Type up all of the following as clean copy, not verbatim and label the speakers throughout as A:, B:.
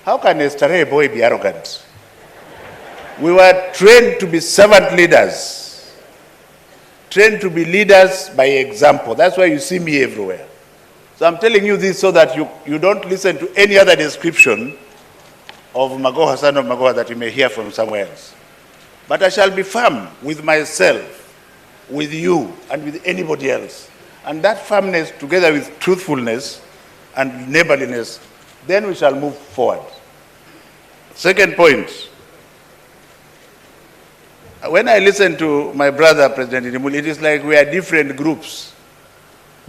A: How can a stray boy be arrogant? We were trained to be servant leaders, trained to be leaders by example. That's why you see me everywhere. So I'm telling you this so that you don't listen to any other description of Magoha, son of Magoha, that you may hear from somewhere else. But I shall be firm with myself, with you, and with anybody else. And that firmness, together with truthfulness and neighborliness, then we shall move forward. Second point. When I listen to my brother, President Inimuli, it is like we are different groups.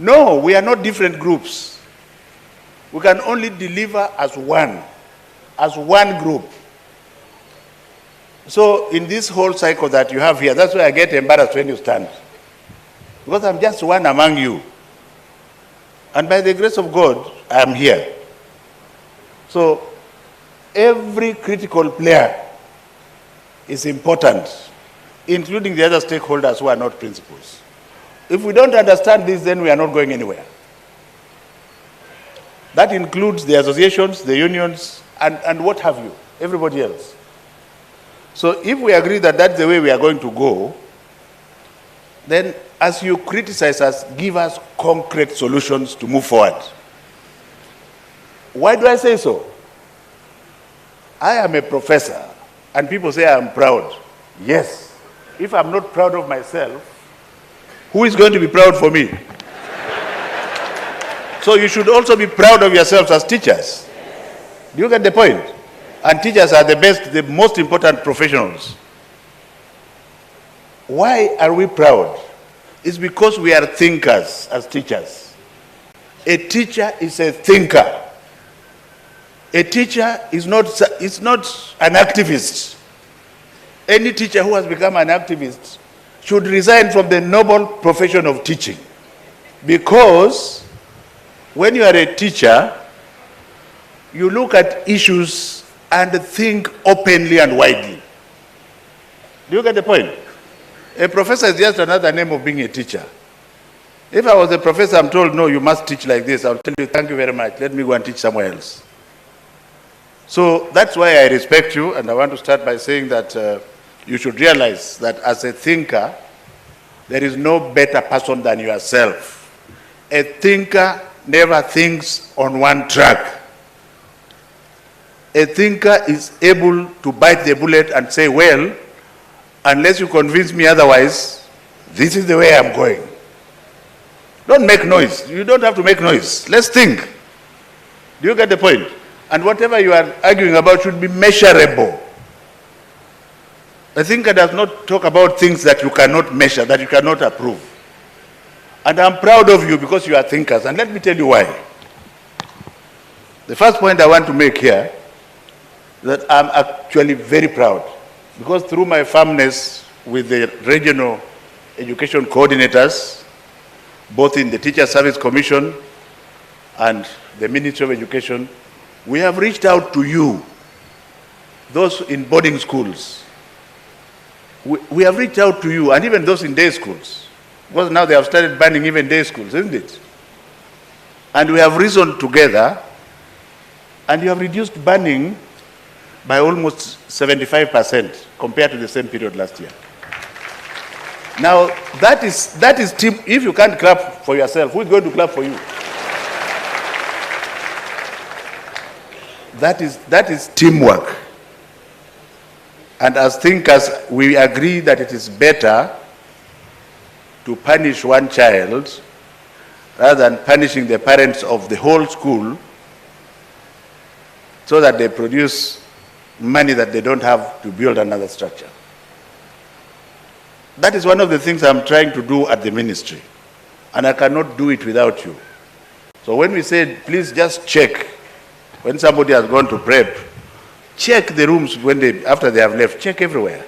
A: No, we are not different groups. We can only deliver as one group. So in this whole cycle that you have here, that's why I get embarrassed when you stand. Because I'm just one among you. And by the grace of God, I am here. So every critical player is important, including the other stakeholders who are not principals. If we don't understand this, then we are not going anywhere. That includes the associations, the unions, and what have you, everybody else. So if we agree that that's the way we are going to go, then as you criticize us, give us concrete solutions to move forward. Why do I say so? I am a professor, and people say I'm proud. Yes. If I'm not proud of myself, who is going to be proud for me? So you should also be proud of yourselves as teachers. Do you get the point? And teachers are the best, the most important professionals. Why are we proud? It's because we are thinkers as teachers. A teacher is a thinker. A teacher is not an activist. Any teacher who has become an activist should resign from the noble profession of teaching. Because when you are a teacher, you look at issues and think openly and widely. Do you get the point? A professor is just another name of being a teacher. If I was a professor, I'm told, no, you must teach like this, I'll tell you, thank you very much, let me go and teach somewhere else. So that's why I respect you, and I want to start by saying that you should realize that as a thinker, there is no better person than yourself. A thinker never thinks on one track. A thinker is able to bite the bullet and say, well, unless you convince me otherwise, this is the way I'm going. Don't make noise. You don't have to make noise. Let's think. Do you get the point? And whatever you are arguing about should be measurable. A thinker does not talk about things that you cannot measure, that you cannot approve. And I'm proud of you because you are thinkers. And let me tell you why. The first point I want to make here is that I'm actually very proud. Because through my firmness with the regional education coordinators, both in the Teacher Service Commission and the Ministry of Education, we have reached out to you, those in boarding schools. We have reached out to you, and even those in day schools. Because now they have started banning even day schools, isn't it? And we have reasoned together, and you have reduced banning by almost 75% compared to the same period last year. Now, that is team. If you can't clap for yourself, who is going to clap for you? That is teamwork. And as thinkers, we agree that it is better to punish one child rather than punishing the parents of the whole school so that they produce money that they don't have to build another structure. That is one of the things I'm trying to do at the ministry, and I cannot do it without you. So when we said, please just check, when somebody has gone to prep, check the rooms after they have left, check everywhere.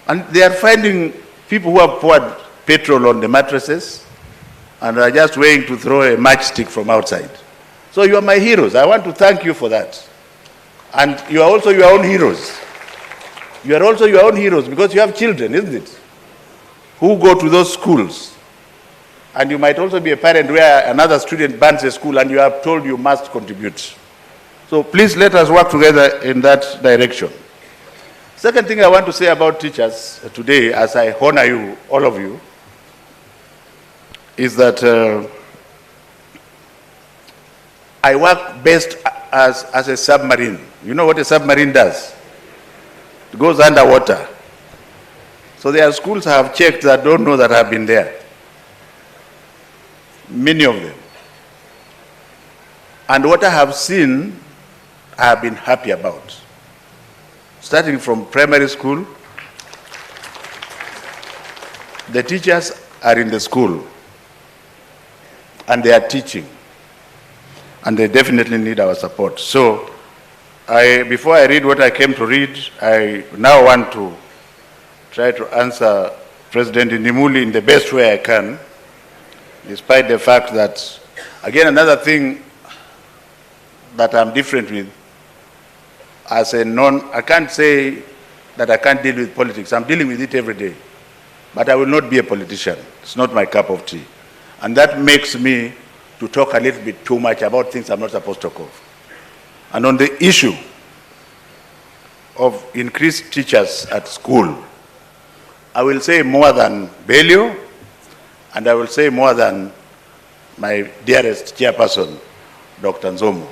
A: And they are finding people who have poured petrol on the mattresses and are just waiting to throw a matchstick from outside. So you are my heroes. I want to thank you for that. And you are also your own heroes. You are also your own heroes because you have children, isn't it? Who go to those schools. And you might also be a parent where another student bans a school and you are told you must contribute. So please let us work together in that direction. Second thing I want to say about teachers today, as I honor you, all of you, is that I work best as a submarine. You know what a submarine does? It goes underwater. So there are schools I have checked that don't know that I have been there. Many of them. And what I have seen, I have been happy about. Starting from primary school, the teachers are in the school and they are teaching, and they definitely need our support. So before I read what I came to read, I now want to try to answer President Nimuli in the best way I can, despite the fact that, again, another thing that I'm different with, as a I can't say that I can't deal with politics. I'm dealing with it every day. But I will not be a politician. It's not my cup of tea. And that makes me to talk a little bit too much about things I'm not supposed to talk of. And on the issue of increased teachers at school, I will say more than Belio, and I will say more than my dearest chairperson, Dr. Nzomo.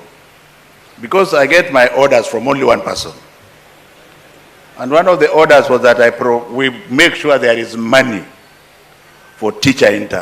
A: Because I get my orders from only one person. And one of the orders was that we make sure there is money for teacher interns.